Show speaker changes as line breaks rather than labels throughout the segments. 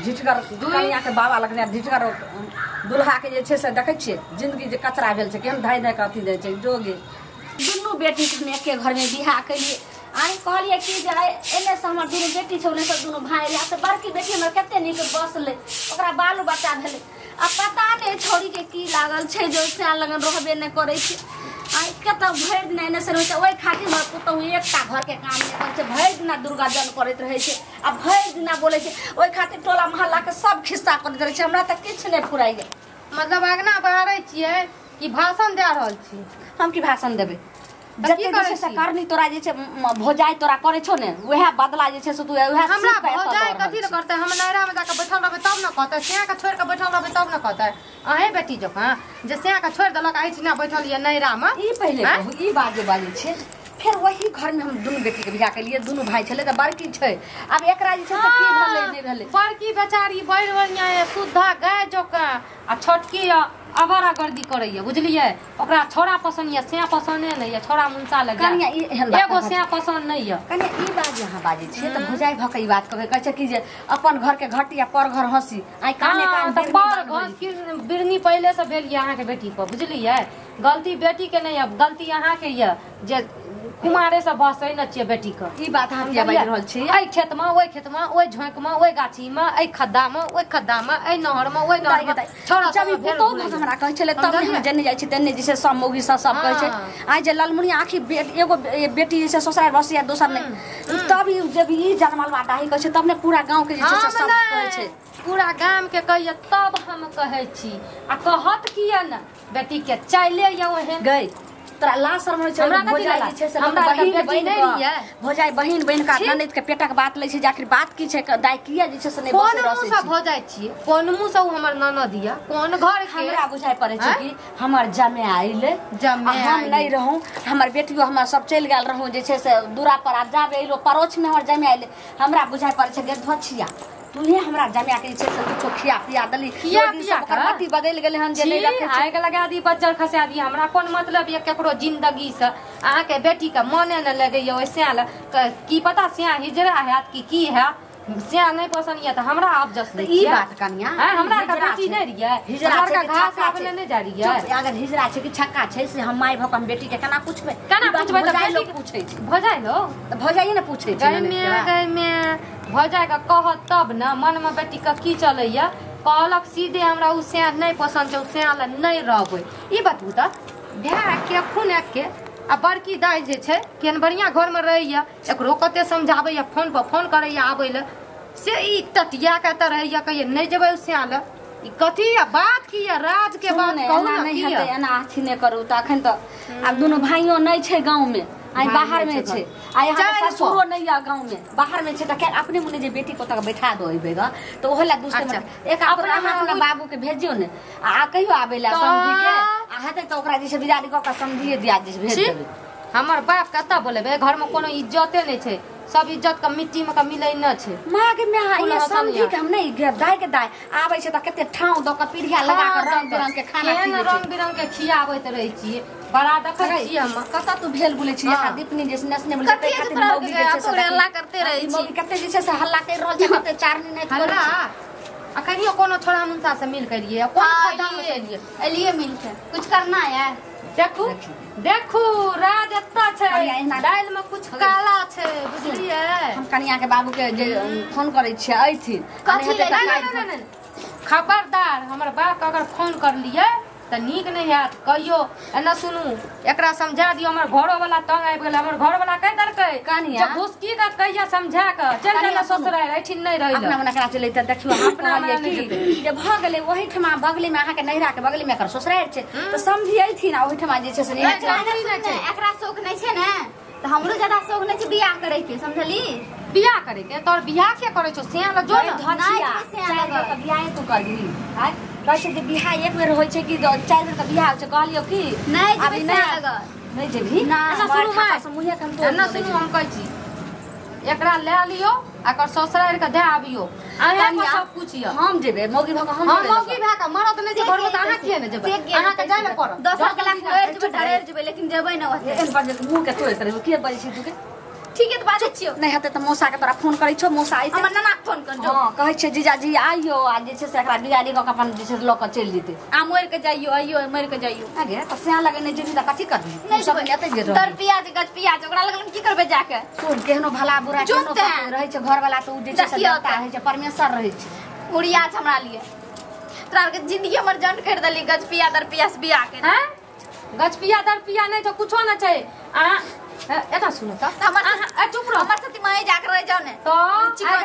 झिटगर कनिया के बाबा लगने झिटगर दुल्हा के जे छै से देखै छियै जिंदगी जे कचरा भेल छै केहन धाइ धाइ के अथी दै छै जोगे दुनू बेटी के एके घर में बियाह केलिए आई कहलिए कि जे एने से हमर दुनू बेटी छै ओने से दुनू भाई रहे से बड़की बेटी हमर कते नीक बसले ओकरा बालो बच्चा भेले आ पता नहीं छोड़ी के की लागल छै जो से लगन रहबे नहीं करे छै आई कत भरि दिन एने से रहे छै ओइ खातिर हमर पुतहु एकटा घर के काम नहीं करे छै भरि दिन दुर्गा जन करैत रहे छै आ भरि दिन बोले छै ओइ खातिर टोला मोहल्ला के सब खिस्सा करैत रहे छै हमरा त किछ नहीं फुराइए
मतलब आगना बढ़ारै छियै कि भाषण दे रहल छी
हम की भाषण देबे जते जे से करनी तोरा जे छै भोजाई तोरा करे छो ने वहे बदला जे छै से तू वहे
हमरा भोजाई कथि न करते हम नैरा में जाके बैठल रहबे तब न कहते सेया के छोड़ के बैठल रहबे तब न कहते अहे बेटी जकां जे सेया के छोड़ देलक आइ छिना बैठल ये नैरा में
ई पहले ई बाजे छै फिर वही घर में हम दोनों बेटी के बियाह के लिए दोनों भाई छले त बड़की छै अब एकरा जे छै से की भेलै नहीं भेलै
बड़की बेचारी बड़ बढ़िया है शुद्धा गाय जकां आ छोटकी अगरा गर्दी करैया बुझलिए ओकरा छोरा पसंद या से पसंद नहीं या छोरा मुंसा लगे
कनिया
एगो से पसंद नहीं है
कनिया ई बात यहाँ बाजे छियै त भोजाई भक ई बात कहै छै कि जे अपन घर के घटिया पर घर हंसी आई काने कान
पर घर की बिरनी पहले से भेल यहाँ के बेटी पर बुझलिए गलती बेटी के नहीं है गलती यहाँ के ये जे कुमारे से बसै न छियै बेटी के
ई बात हम के बाज रहल छी
एई खेत में ओई झोंक में ओई गाछी में एई खद्दा में एई नहर में ओई नहर में छोरा
जब पुतो हमरा कहै छले तब हम जने जाइ छी तने जैसे सब मौगी सब कहै छै आइ जे ललमुनी आखी एगो बेटी जैसे ससुराल बसिया दोसर नहीं तब जब ई जनमलवा डाही कहै छै तब ने पूरा गांव के जे छै सब कहै छै
पूरा गांव के कहिए तब हम कहै छी आ कहत किया न बेटी के चाइले या ओहे
गई तोरा लाज शर्म होय छै भोजाई जे छै से हमरा बहिन नहीं रिया भोजाई बहिन बहन का ननद के पेटक बात लै छै जे आखिर बात की छै दाई किया जे छै से नहीं बसे रह छै
कोन भोजाई छी कोन मुंह से हमर ननद दिया कोन घर के
हमरा बुझाई पड़े छै कि हमर जमे आइले हम नहीं रहूं हमर बेटियो हमर सब चल गेल रहूं जे छै से दूरा पर आ जाबे एलो परोछ में हमर जमे आइले हमरा बुझाई पड़े छै गे धछिया तूने हमरा जमिया के छै कुछो खिया पिया दली मती बदल गेले हम जे नहीं रखे
आइ के लगा दी बच्चर खसा दी हमरा कोन मतलब ये केकरो जिंदगी से आहा के बेटी के मने न लगे ये ओइसे की पता से हिजरा हैत की है से नहीं पसंद ये त हमरा आप जस
ई बात कनिया
हमरा का बेटी नहीं रिया हिजरा का घास आपने नहीं जा रिया
अगर हिजरा छै कि छक्का छै से हम माई भकन बेटी के केना पूछबे
त
लोग पूछै छै
भजाई लो
त भजाई ने पूछै छै
गई में भजाई का कहत तब न मन में बेटी का की चलैया कहलक सीधे हमरा उ से नहीं पसंद छै उ से ला नहीं रहबै ई बतू त भै के खून के आ बड़की दाई जे छै केन बढ़िया घर में रहैया एकरो कते समझाबैया फोन पर फोन करैया आबै ले से ई तटिया के त रहैया कहिए नहीं जेबै उ से ला ई कथी बात की है राज के बात कहू
नहीं हेतै एना अथी नहीं करू त अखन त आ दोनों भाइयों नहीं छै गांव में आई बाहर में छै आई यहाँ ससुरो नहीं है गांव में बाहर में छै त के अपने मुने जे बेटी को तक बैठा दोइबे ग तो ओहेला दूसरे एक अपना हाथ में बाबू के भेजियो ने आ कहियो आबेला समझी के आ हेतै त ओकरा जे बिजारी क के समझिए दिया जे भेज देबे
हमर बाप कता बोलेबे घर में कोनो इज्जते नहीं छै सब इज्जत का मिट्टी में का मिलै न छै
मां के में ये समझी के हम नहीं दाई के दाई आबै छै त कते ठाव द के पीढ़िया लगा के रंग बिरंग के खाना
रंग बिरंग के खियाबैत रहै छी बड़ा देखै छी हम
कता तू भेल बोले छी एक दीपनी जैसे नसने बोले कते खातिर मौगी जे छै से हल्ला करते रहै छी मौगी कते जे छै से हल्ला कर रहल छै कते चारनी नहीं
हल्ला आ कहियो कोनो छोरा मुंसा से मिल के लिए कोन खदा में से लिए
एलिए मिल के कुछ करना है
देखू राज एत्ता छै दाल में कुछ काला छै बुझलिए
हम कनिया के बाबू के जे फोन करै छियै आइथिन
खबरदार हमर बाप अगर फोन कर लिए त नीक नहीं हैत कहियो एना सुनू एकरा समझा दियो हमर घरो वाला तंग आबि गेल हमर घर वाला कह दरकै
कनिया
घुसकी द कहिया समझा के चल गेल ससुराल ऐठिन नहीं रहि
अपना मना करा चलै त देखियो अपना की जे भ गेलै ओही ठमा बगली में आहा के नहिरा के बगली में एकर ससुराल छै त समझियैथिन ओही ठमा जे छै से
एकरा शौक नहीं छै ने त हमरो ज्यादा शौक नहीं छै बियाह करे के समझली
बियाह करे के तोर बियाह के करे छो से ला जो
धनिया चाहे बियाह तू करली हाय कहै जे बियाह एक बेर होय छै कि 4 दिन का बियाह छै कहलियो कि
नहीं अभी
नहीं जेबी
ना सुनू हम कहै छी एकरा ले लियो एकर ससुराल के दे आबियो आहा को सब पूछियो
हम जेबे मौगी भक हम
मौगी भक मरद नहीं जे घर में आहा किए न जेबे आहा के जाय न पड़
10 लाख लेर जेबे ढरेर जेबे लेकिन जेबे न ओते
एन पर मुंह के तोड़ करे के बजै छी तू के
ठीक है तो बात छियो
नहीं हेतै त मौसा के तोरा फोन करै छौ मौसा आइते
हमर नाना फोन कर जो
हां कहै छै जीजाजी आइयो आ जे छै से एकरा बिगाड़ी क अपन जे छै ल क चलि जेतै
आ मोर के जाइयो आइयो मोर के जाइयो
आगे त सिया लगे नै जेबी त कथि करबी
नहीं
सब एतै जे
दर पियाज गज पियाज ओकरा लगन की करबे जाके
सुन केहनो भला बुरा केहनो रहै छै घर वाला त उ जे छै से देवता रहै छै परमेश्वर रहै छै
उड़िया छ हमरा लिए तोरा के जिंदगी हमर जंड कर देली गज पिया दर पिया से बियाह के
हैं गजपिया दरपिया नहीं तो कुछो ना छै आ एटा सुनो त
हमर
ए चुप रहो
हमर साथी माए जाके रह जाओ ने
तो
चिकन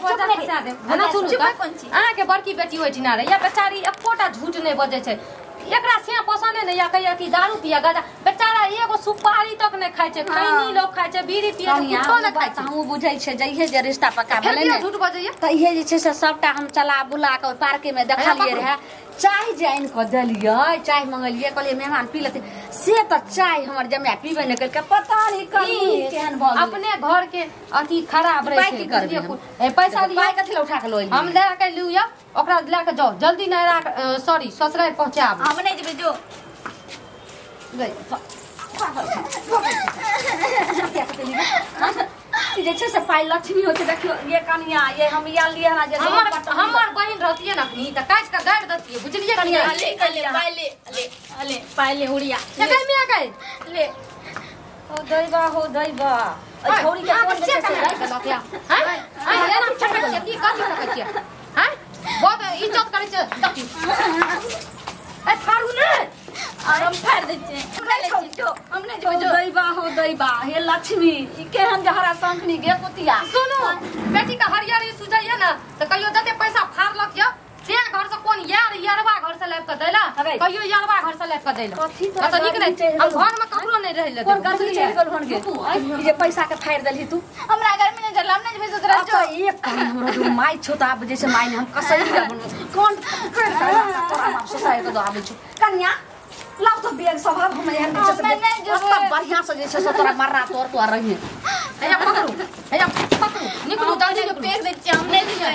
फंसा दे ना सुनो
चुप
त
कौन ची
अहाँ के बड़की बेटी होय छिना रे या बेचारी एकोटा झूठ नहीं बजे छै एकरा से पसंद नहीं या कहिया कि दारू पिया गाजा बेचारा एगो सुपारी तक नहीं खाय छै खैनी लोग खाय छै बीड़ी पिया छै कुछो नहीं खाय छै
हमहु बुझै छै जइहे जे रिश्ता पक्का भेलै
फिर
ने
झूठ बजैया
त इहे जे छै से सबटा हम चला बुला के पार्के में देखलिए रहे चाय जाइन क देलिए चाय मंगलिए कहलिए मेहमान पी लेते से त चाय हमर जमाय पीबे नै करके पता नहीं कहीं केहन भ
अपने घर के अथी खराब रहे
की करबे
ए पैसा लिया
पाई कथि ल उठा के लोइ
हम ले के लिया ओकरा ले के जाओ जल्दी नहीं सॉरी ससुराल पहुंचाब
हम नहीं जेबे जो
गई जे छै से पाई लक्ष्मी होय छै देखियो ये कनिया ये हम या लिए ना जे
हमर बहिन रहतिए ना अपनी त काट के गाड़ दतिए बुझलिए कनिया
ले पाले उड़िया
जगह में आ गए
ले
हो दैबा छोरी के कोन जे छै
रख लतिया हैं लेना छटक की कथि सकय छियै हैं बहुत इज्जत करे छै दति ए थारू ने
हम फाड़ दे छै हमने
हो दैबा हे लक्ष्मी ई केहन जहरा संखनी गे कुतिया
सुनो बेटी का हरियारी सुझाइए ना तो कहियो जते पैसा फाड़लक या से घर से कोन यारवा घर से लेब के दैला कहियो यारवा घर से लेब के दैला
कथि
तो निक नहीं हम घर में ककरो नहीं रह ले
कोन गलती चल गेल हन गे ई जे पैसा के फाड़ देलही तू
हमरा घर में नहीं जला हमने जेबे सोच रहा
तो एक काम हमरो दू माई छोटा अब जैसे माई ने हम कसई कोन तोरा मां सोसाय के दो आबै छु कन्या लाउ तो बेग स्वभाव हम यार नीचे से मतलब बढ़िया से जे छै से तोरा मर्रा तोर तो रही
हैया पकड़ू निकलू जल्दी निकलू
फेंक दे छै हमने जेबे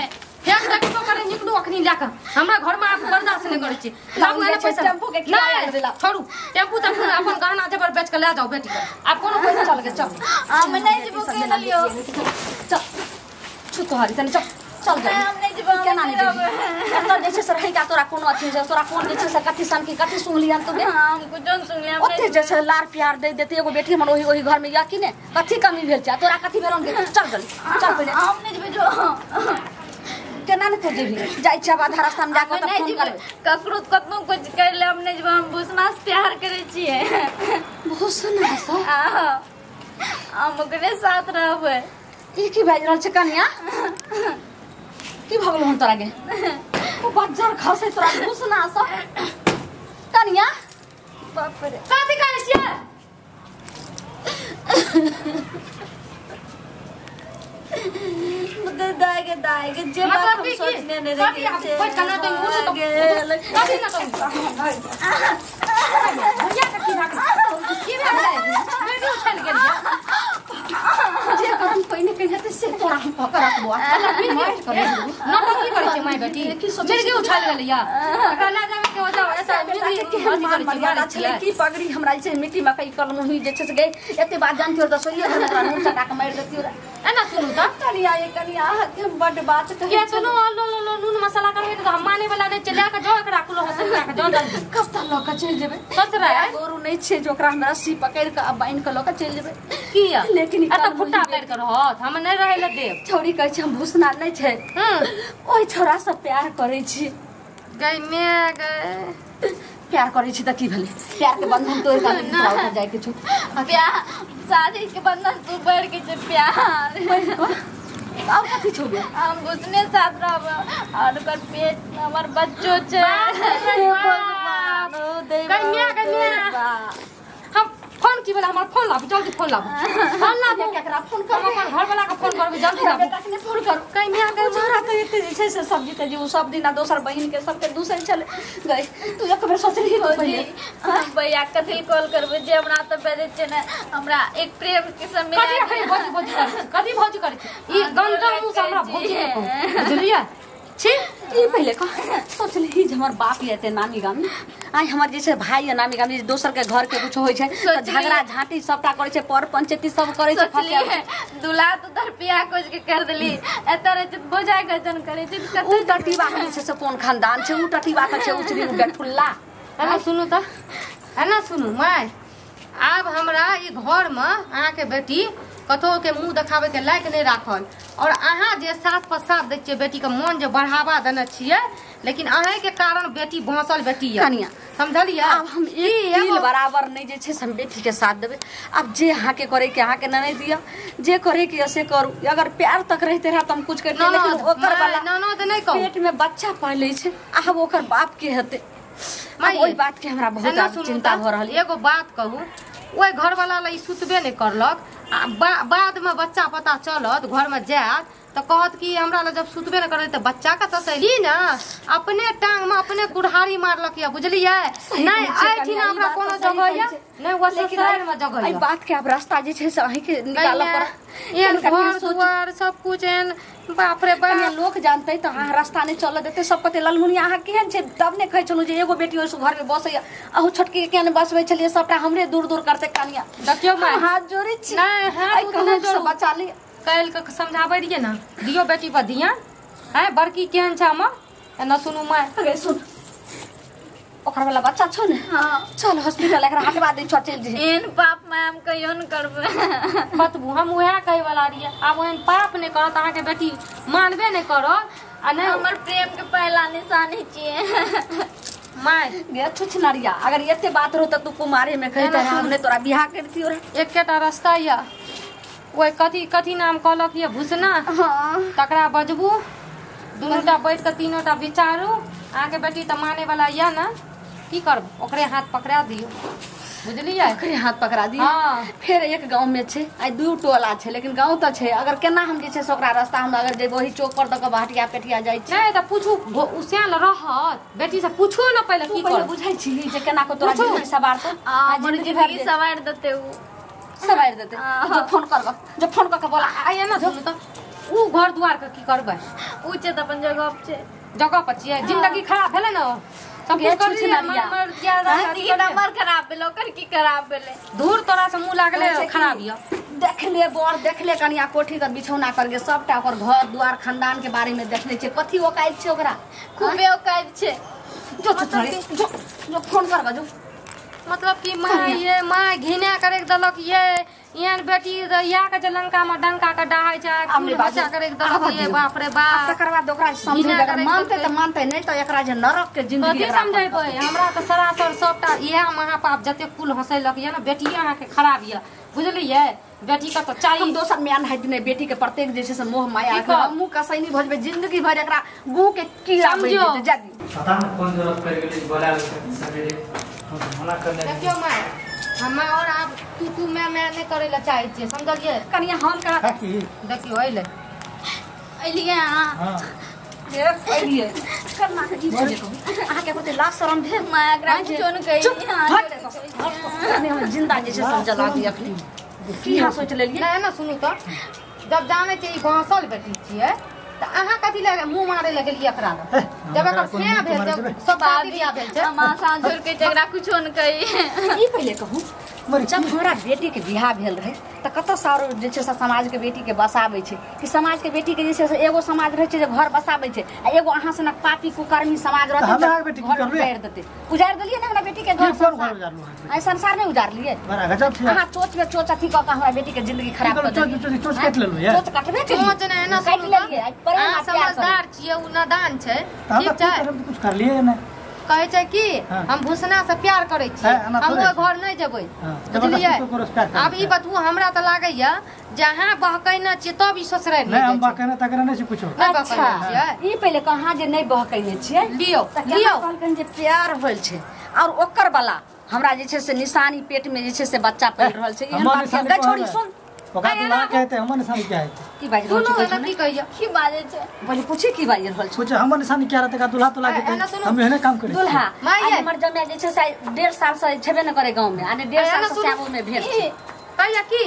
फेंक दे के करे निकलू अखनी जाके हमरा घर में आप बर्दाश्त नहीं करे छी लाऊ एने पैसा
टेम्पू के किराया देला
छोड़ू टेम्पू तक अपन गहना जेवर बेच के ले जाओ बेटी के आप कोनो पैसा चल के चल
हम नहीं जेबो के न लियो
चल छु तोहरी तनी चल जा
हम नहीं जेबो
केना नहीं जेबी एत जे छै से रहि का तोरा कोनो अथी जे तोरा कोन जे छै से कथि सन की कथि सुनलियन तू
हम कुछ जन सुन लिया
ओते जे छै लार प्यार दे देते एगो बेटी हमर ओही घर में या कि ने कथि कमी भेल छै तोरा कथि भेलन गे चल जल्दी चल पहिले
हम नहीं जेबे जो
केना ने तू जेबी जाई छै आधा रास्ता में जाके त फोन कर
ककरो कतनो कुछ कर ले हम नहीं जेबे हम भूसना से प्यार करे छिए
बहुत सुना सो
हम ओकरे साथ रहबे
ई की बाज रहल छै कन्या की भगल हन तोरा गे ओ बज्जर खसे तोरा घुसना सो कन्या बाप रे
कथि करे छियै
दागे जे
मतलब
बात हम
की
सोचने ने रे
कोई कना तो मुझे तो कथि ना तो भैया का की भाग की भाग वीडियो चल गेल
जे कथि पहिने कहि त से तोरा हम पकड़ रखबो
नौटंकी करे छै माय बेटी मिर्गी उछाल गेल या एकरा ला जावे के हो जाओ ऐसा मिर्गी
के मान मर्यादा छले की पगड़ी हमरा जे मिट्टी में कई कलम हुई जे छै से गए एते बात जानती हो त सोइए हमरा मुंह चटा के मार देती हो
एना सुनू त
कनिया के बड बात कहि
के सुनो लो नून मसाला करबे त हम माने वाला नै चला के जो एकरा कुलो हसन के जो जल्दी
कब तक लोग चल जेबे
ससुरा है
गोरू नै छै जो ओकरा हमरा रस्सी पकड़ के अब बांध के लोग चल जेबे
किया
लेकिन
ए त फुट्टा पेड़ कर रहत हम नै रहै ले देब
छोरी कहै छै हम भूसना नै छै ओइ छोरा से प्यार करै छी
गई में गए
प्यार करै छी त की भेलै प्यार के बंधन तोड़ के दूसरा उठा जाय के छु
प्यार शादी के बंधन तू बढ़ के छै प्यार
अब कथि छोबे
हम उसने साथ रहब और ओकर पेट में हमर बच्चो छै
भगवान ओ देवा
कन्या हम फोन की वाला हमर फोन लाबू जल्दी फोन लाबू
केकरा फोन
हम
करबे
अपन घर वाला के फोन करबे जल्दी लाबू
बेटा के फोन कर
कन्या के
छोरा त एते जे छै से सब्जी त जो सब दिन दोसर बहिन के सबके दूसर चले गई तू एक बेर सोचली हो पहिले
भैया कथि कॉल करबे जे हमरा त बेदे छै ने हमरा एक प्रेम के समय
कथी भौजी करे ई गंदा मुंह से हमरा भौजी बुझलिए छी
ई पहले का सोचली ही हमर बाप लेते नामी गाम आई हमर जैसे भाई है नामी गाम दोसर के घर के कुछ होय छै त झगड़ा झाटी सबटा करे छै पर पंचायती सब करे छै
सोचलिए दूल्हा तो दर पिया कोज के कर देली एतरे बोझाय गजन करे छै
उ टटीबा के से कोन खानदान छै उ टटीबा के छै उचरी बेठुल्ला
एना सुनू त एना सुनू माय आब हमरा ई घर में अहाँ के बेटी कतो के मुंह देखावे के लायक नहीं राखल और अहाँ जे साथ पर साथ दै छियै बेटी के मन जे बढ़ावा देने छियै लेकिन अहे के कारण बेटी भौंसल बेटी है
कनिया
समझलिए
अब हम एक तिल बराबर नहीं जे छै हम बेटी के साथ देबे अब जे अहाँ के करे के अहाँ के नहीं दिया जे करे के ऐसे करू अगर प्यार तक रहते रहा त हम कुछ करते लेकिन ओकर वाला
ननद नहीं कहू
पेट में बच्चा पाले छै अब ओकर बाप के हेते ओई बात के हमरा बहुत चिंता हो रहल
एगो बात कहू ओए घर वाला ला सुतबे नहीं करलक बाद में बच्चा पता चलत घर में जात तो कहत कि हमरा ला जब सुतबे नहीं करे तो बच्चा का तो सही ना अपने टांग में अपने कुढ़ारी मारलक या बुझलिए नहीं आइठी ना हमरा कोनो जगह या नहीं वो शहर में जगह
है बात के अब रास्ता जे छै से अही के निकाल पर
एन घर दुआर सब कुछ एन बाप रे बाप
लोग जानते तो अहाँ रास्ता नहीं चल देते सब कते ललमुनिया अहाँ केहन छै तब ने कहे छलु जे एगो बेटी ओस घर में बसैया अहू छोटकी के केन बसबै छलिए सबटा हमरे दूर दूर करते कनिया
देखियो मैं
हाथ जोड़ी छी
नहीं हाथ
कहूं से बचा ली
काल के समझाबै रहिए ना दियो बेटी पर ध्यान है बड़की केहन छ हम एना सुनू मैं
अरे सुन ओकर वाला बच्चा छौ ने हां चल हॉस्पिटल एकरा हटवा दे चल जे
एन पाप मैम कहियो न करबे
बतबू हम उहे कहे वाला रिए अब ओहन पाप नहीं करत अहाँ के बेटी मानबे नहीं करो आ नहीं
हमर प्रेम के पहला निशानी छिए
माय
गे छुछ नरिया अगर एते बात रहो त तू कुमारे में कहि त हमने तोरा बियाह करती और
एकेटा रास्ता या ओए कथी नाम कहलक ये भूसना
हां
तकरा बजबू दुनूटा बैठ के तीनोटा विचारू अहाँ के बेटी त माने वाला या ना की करब ओकरे हाथ पकड़ा दियो बुझलिए
ओकरे हाथ पकड़ा दियो
हां
फिर एक गांव में छे आई दू टोला छे लेकिन गांव त छे अगर केना हम जे छे सोकरा रास्ता हम अगर जेबो ही चौक पर तक बाहटिया पेटिया जाई छे
नहीं त पूछू उसेल रहत बेटी से पूछू ना पहले की कर
बुझाई छी जे केना को तोरा जिंदगी सवार तो
हमर जिंदगी सवार देते उ
सवार देते जो फोन करब जो फोन करके बोला
आइए ना सुन त उ घर दुआर के की करबै
उ छे त अपन
जगह पर छिए जिंदगी खराब भेले ना सब कुछ कर लिया मर ज्यादा
नंबर खराब भेलो कर की खराब भेले
दूर तोरा से मुंह लागले खराब या
देख ले बोर देख ले कनिया कोठी का बिछौना करके सबटा ओकर घर दुआर खानदान के बारे में देखले छे कथी ओकाइत छे ओकरा
खूबे ओकाइत छे
जो फोन करबा जो
मतलब कि माँ घिना करे दलक ये यान बेटी या के जे लंका में डंका के डाहै छै
हमने
बच्चा करे दलक ये बाप रे बाप
तकर बाद ओकरा समझे अगर मानते त मानते नहीं तो एकरा जे नरक के जिंदगी
कथि समझैबै हमरा त सरासर सबटा इहा महापाप जते कुल हंसैलक ये ना बेटी अहाँ के खराब ये बुझलिए बेटी का तो चाहिए
हम दोसर में अनहैत नहीं बेटी के प्रत्येक जैसे से मोह माया के मुंह कसैनी भजबे जिंदगी भर एकरा गु के कीड़ा बन जेते जदी
पता न कौन जरूरत पड़ गेलै बोला सवेरे हम मना करने
देखियो माय हम और आप तू मैं नहीं करे ला चाहे छे समझलिए
कनिया हम का
देखियो आइले
अलिए
हां
देख अलिए करना के जी बोले अहाँ के कोते लाज शरम भे
मैं एकरा कुछो न कहि
हां हम जिंदा जे से जला दी अखनी की हां सोच लेलिए
नहीं ना सुनू तो जब जाने छै ई घासल बेटी छिए त अहाँ कथि लगे मुंह मारे लगलिए एकरा जब एकर से भेल जब सब शादी बियाह भेल छै
मां सांझोर के एकरा कुछो न कहि
ई पहले कहूं जब हमरा बेटी के बियाह भेल रहे त कत सारो जे छै समाज के बेटी के बसाबै छै कि समाज के बेटी के जे छै एगो समाज रहे छै जे घर बसाबै छै आ एगो अहाँ से न पापी कुकर्मी समाज रहते
हमरा बेटी की करबे
उजाड़ देते उजाड़ देलिए ना हमरा बेटी के घर आई संसार में उजाड़ लिए
बड़ा गजब छै
अहाँ चोच में चोच अथी क हमरा बेटी के जिंदगी खराब कर देलिए
चोच काट लेलु या
चोच काटबे के
चोच ने ना
काट लेलिए आई प्रेम
समझदार छिए उ नादान छै ठीक छै
कुछ कर लिए ना
कहे छै कि हम भूसना से प्यार करे छी हम वो घर नहीं जेबै बुझलिए अब ई बतू हमरा त लागे या जहां बहकैना छी तब ई ससुराल
नहीं हम बहकैना तकरा नहीं छी कुछो
अच्छा ई पहले कहां जे नहीं बहकैने छिए
लियो
कहलकन जे प्यार होल छै और ओकर वाला हमरा जे छै से निशानी पेट में जे छै से बच्चा पड़ रहल छै एहन बात गै छोड़ी सुन
ओका दुल्हा कहते हमर निशानी क्या है
की बाज रहल
सुनो
छै
ना की कहियो
की बाजे छै
बोली पूछी की बाज रहल छै
कुछ हमर निशानी क्या रहते का दुल्हा तो लागे हम एहने काम करे
दुल्हा
माय
हमर जमे जे छै से 1.5 साल से छेबे न करे गांव में आने 1.5 साल से आबो में भेल छै
कहिया की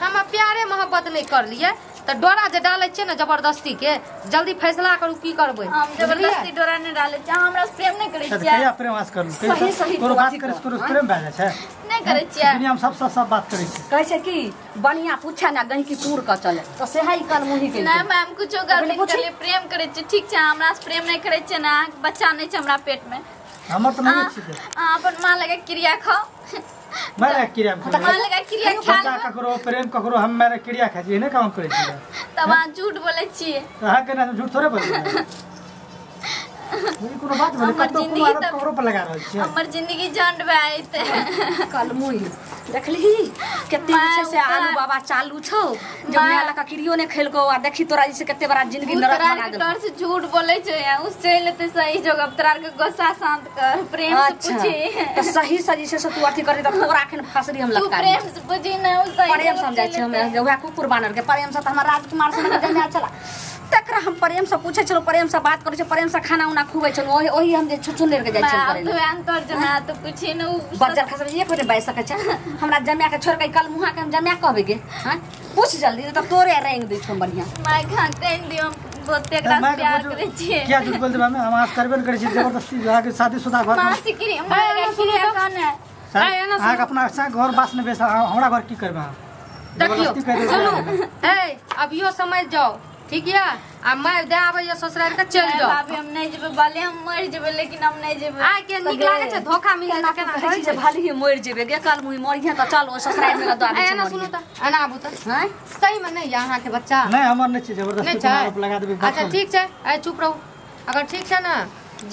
हम प्यारे मोहब्बत नहीं कर लिए तो डोरा जे डाले छियै ना जबरदस्ती के जल्दी फैसला करू की करबै।
हम जबरदस्ती डोरा नहीं डाले छी, अहाँ हमरा से प्रेम नहीं करे छियै।
कहिया प्रेम वास करू
सही
तोरो बात करे तोरो प्रेम भए जाइ छै।
नहीं करे छियै।
दुनिया में सब बात करे छै।
कहै छै कि बढ़िया पूछे ना गंकी टूर का चले तो सेहा ही कान मुही के
नहीं मैम कुछो गलती कर ले, प्रेम करे छी ठीक छै, हमरा से प्रेम नहीं करे छियै ना, बच्चा नहीं छै हमरा पेट में।
हमर त नहीं छै।
अपन मां लगे क्रिया खाओ,
मैं क्रिया
मां लगे क्रिया खा
बच्चा ककरो प्रेम ककरो हम मेरे क्रिया खा छी, नहीं काम करे छी।
तब अहाँ झूठ बोले छियै।
अहाँ के ना झूठ थोड़े बोले। मुई कोनो बात बोले कतो कोनो आरोप ककरो पर लगा रहल छी।
हमर जिंदगी झंड बे आइते
कल मुही देखली केते छै से आलू बाबा चालू छौ जब मैं लका किरियो ने खेलको आ देखी तोरा जैसे केते बड़ा जिंदगी नरक बना देल।
डर से झूठ बोले छै, उस चल लेते सही जगह तोरा के गुस्सा शांत कर, प्रेम से पूछी
तो सही सही से तू अथी करी त तोरा अखन फसरी हम
तू
लटका
प्रेम से पूछी ना, उस सही
प्रेम समझाइ छै हम वह कुकुर बानर के प्रेम से त हमर राजकुमार से जमे चला तकरा हम प्रेम से पूछे छलो, प्रेम से बात करे छै, प्रेम से खाना उना खुबै छलो, ओही हम जे छुछुंदेर के जाय छै करे
तू अंतर जना तो पूछी न
बच्चा खसर एक बेर बैस सकै छै हमरा जमिया के छोड़ के कल मुहा के हम जमिया कहबे गे। हां पूछ जल्दी त तोरे रेंग दे छौ बढ़िया
माय खा कह दियो बहुत एकरा से प्यार करे छियै।
क्या झूठ बोल देबा में हम आज करबे न करे छी, जबरदस्ती जाके शादीशुदा घर
मां सिकरी माय सुनो कौन है
अहाँ के अपना घर बास ने बेसा हमरा घर की करबा।
देखियो सुनो ए अब यो समझ जाओ ठीक है। आ मैं दे आबै ये ससुराल के चल जाओ।
भाभी हम नहीं जेबे, बाले हम मर जेबे लेकिन हम नहीं जेबे।
आ के निक लागे छै धोखा मिले त केना
कहै छै भाली ही मोर जेबे गे कल मुही मरिया त चल ओ ससुराल में दआ दे छै।
एना सुनो त एना आबू त हैं सही में नहीं यहाँ के बच्चा
नहीं हमर नहीं छै, जबरदस्ती
नहीं
आरोप लगा देबे।
अच्छा ठीक छै ए चुप रहू, अगर ठीक छै ना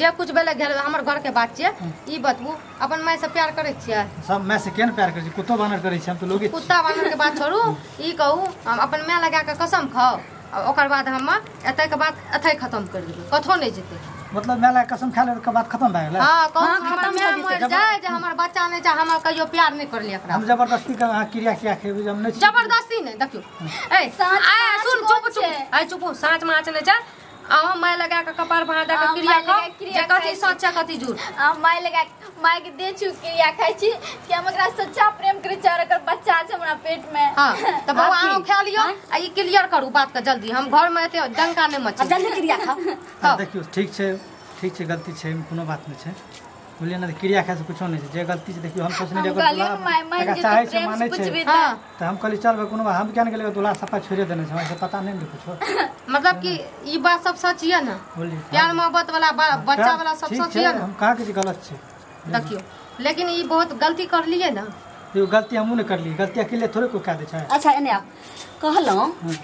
जे कुछ बेले घर हमर घर के बात छै ई बतबू अपन माय से प्यार करे छियै।
सब मैं से केन प्यार करे छी, कुत्तो बानर करे छी हम तो लोगे।
कुत्ता बानर के बात छोड़ू, ई कहू हम अपन माय लगा के कसम खाओ ओकर बाद हम एतै के बात एतै खत्म कर देबै, कथो नहीं जेतै।
मतलब मैं कसम खा ले के बाद खत्म भए गेलै।
हां कहू हमर माय मर जाए जे हमर बच्चा नहीं छै, हम कहियो प्यार नहीं करली एकरा।
हम जबरदस्ती के अहाँ क्रिया किया खेबे हम नहीं
जबरदस्ती नहीं देखियो ए सुन चुप चुप ए चुप साँच माच नहीं छै आ माय लगा के कपार भरा दे के क्रिया खाओ जे कथि सच छै कथि झूठ।
माय लगा माय के दे छु क्रिया खाइ छी कि हम एकरा सच्चा प्रेम करे छी और एकर बच्चा छै हमरा पेट में।
हां त बउआ आउ खा लियो आ ई क्लियर करू बात के जल्दी, हम घर में एते डंका नहीं मचे
जल्दी क्रिया खा।
देखियो ठीक छै गलती छै कोनो बात नहीं छै बोलिए ना क्रिया खाए से कुछो नहीं छै, जे गलती छै देखियो हम सोचने जे अगर चाहे छै माने छै त हम कहली चल कोनो हम क्या गेले दुल्हा सफा छोड़े देने छै, हमरा पता नहीं कुछो।
मतलब कि ई बात सब सच है ना, प्यार मोहब्बत वाला बच्चा वाला सब सच है ना।
हम कहा के गलत छै
देखियो लेकिन ई बहुत गलती कर लिए ना,
यो गलती हमहू ने करली, गलती अकेले थोड़े कोई कह दे छै।
अच्छा एने आ कहलौ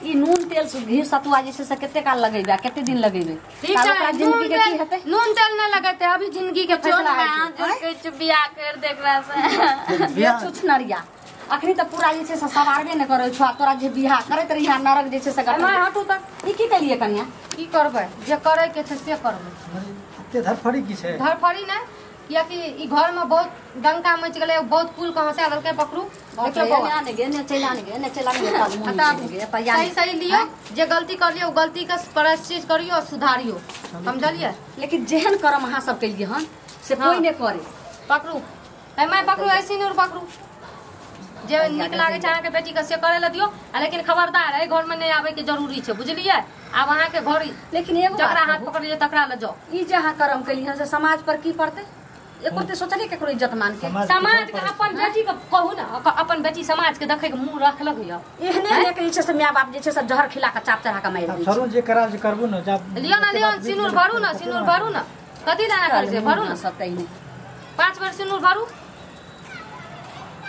ई नून तेल घी सतुआ जैसे से केते काल लगेबे केते दिन लगेबे
ठीक है
जिंदगी के की हेतै।
नून तेल नहीं लगाते अभी जिंदगी के फैसला है।
जो कहै छु बियाह कर देखला से
ये छुछनरिया अखनी त पूरा जैसे से सवारबे न करै छ, तोरा जे बियाह करैत रहिया नरक जैसे से कर
मैं हटू त
ई की कलिए कन्या
की करबै जे करे के छै से करबै।
ते धरफड़ी की छै
धरफड़ी नहीं कियाकि ई घर में बहुत डंका मच गेलै, बहुत कुल कहां से आदल के पकड़ू देखियो बउआ
आने गे ने चला ने कल मुही
सही सही लियो जे गलती कर लियो गलती का प्रायश्चित करियो और सुधारियो समझलिए।
लेकिन जेहन करम अहाँ सब केलिए हन से कोई ने करे
पकड़ू ए मैं पकड़ू ऐसे नहीं पकड़ू जे निक लागे छै अहाँ के बेटी के से करे ल दियो, लेकिन खबरदार ए घर में नहीं आवे के जरूरी छै बुझलिए। अब अहाँ के घर
लेकिन एगो
जकरा हाथ पकड़िए तकरा ल जाओ।
ई जे अहाँ करम केलिए हन से समाज पर की पड़तै एकोते सोचलिए केकरो इज्जत मान के
समाज के अपन बेटी के कहू ना अपन बेटी समाज के देखे के मुंह रखलक या
एहने लेके जे से माय बाप जे से जहर खिला के चाप चढ़ा के मार दै
सरो जे करा जे करबो न जब
लियो सिनुर भरू ना कथी दाना कर से भरू ना
सब कहीं
5 बार सिनुर भरू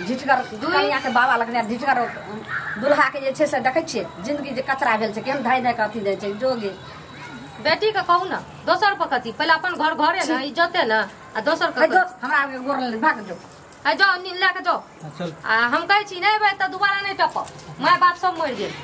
झिटकर कनिया के बाबा लगने झिटकर दुल्हा के जे छै से देखै छियै जिंदगी जे कचरा भेल छै केहन धाय धाय के अथी दै छै जोगे
बेटी के कहू ना दोसर पर कथी पहले अपन घर घरे ना इज्जते ना आ दोसर के
हमरा आगे गोर ले भाग जो
आ जाओ नील ला के जाओ
चल
आ हम कहै छी नहीं भाई त दोबारा नहीं टप माय बाप सब मर गेल।